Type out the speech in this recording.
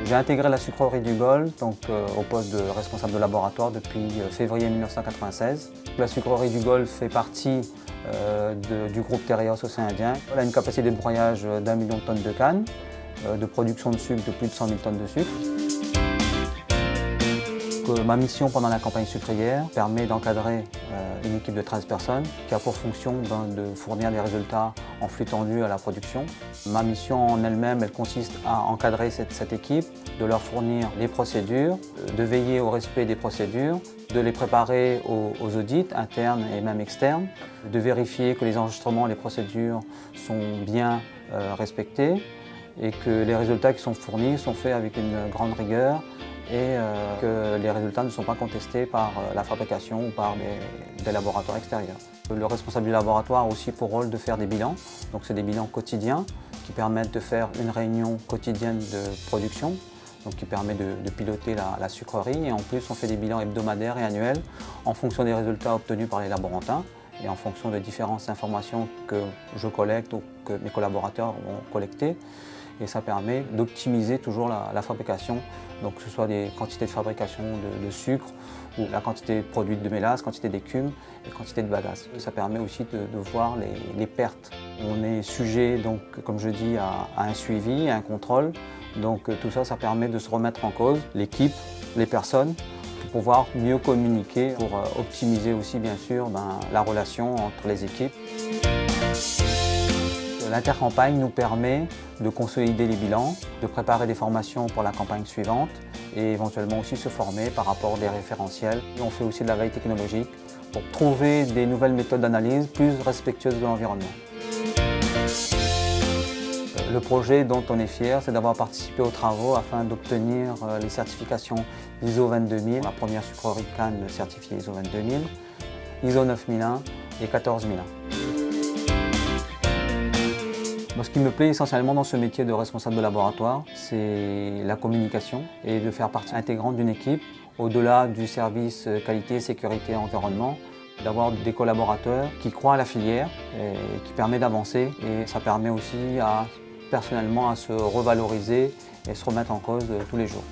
J'ai intégré la sucrerie du Golfe au poste de responsable de laboratoire depuis février 1996. La sucrerie du Golfe fait partie du groupe Tereos Océan Indien. Elle a une capacité de broyage d'1 million de tonnes de canne, de production de sucre de plus de 100 000 tonnes de sucre. Ma mission pendant la campagne sucrière permet d'encadrer une équipe de 13 personnes qui a pour fonction de fournir des résultats en flux tendu à la production. Ma mission en elle-même, elle consiste à encadrer cette équipe, de leur fournir les procédures, de veiller au respect des procédures, de les préparer aux audits internes et même externes, de vérifier que les enregistrements et les procédures sont bien respectés et que les résultats qui sont fournis sont faits avec une grande rigueur et que les résultats ne sont pas contestés par la fabrication ou par des laboratoires extérieurs. Le responsable du laboratoire a aussi pour rôle de faire des bilans. Donc c'est des bilans quotidiens qui permettent de faire une réunion quotidienne de production, donc qui permet de piloter la sucrerie. Et en plus, on fait des bilans hebdomadaires et annuels en fonction des résultats obtenus par les laborantins et en fonction de différentes informations que je collecte ou que mes collaborateurs vont collecter. Et ça permet d'optimiser toujours la fabrication, donc que ce soit des quantités de fabrication de sucre ou la quantité produite de mélasse, quantité d'écume et quantité de bagasse. Ça permet aussi de voir les pertes. On est sujet, donc, comme je dis, à un suivi, à un contrôle. Donc tout ça, ça permet de se remettre en cause, l'équipe, les personnes, pour pouvoir mieux communiquer, pour optimiser aussi bien sûr la relation entre les équipes. L'intercampagne nous permet de consolider les bilans, de préparer des formations pour la campagne suivante et éventuellement aussi se former par rapport à des référentiels. On fait aussi de la veille technologique pour trouver des nouvelles méthodes d'analyse plus respectueuses de l'environnement. Le projet dont on est fier, c'est d'avoir participé aux travaux afin d'obtenir les certifications ISO 22000, la première sucrerie de canne certifiée ISO 22000, ISO 9001 et 14001. Ce qui me plaît essentiellement dans ce métier de responsable de laboratoire, c'est la communication et de faire partie intégrante d'une équipe, au-delà du service qualité, sécurité, environnement, d'avoir des collaborateurs qui croient à la filière et qui permet d'avancer. Et ça permet aussi personnellement à se revaloriser et se remettre en cause tous les jours.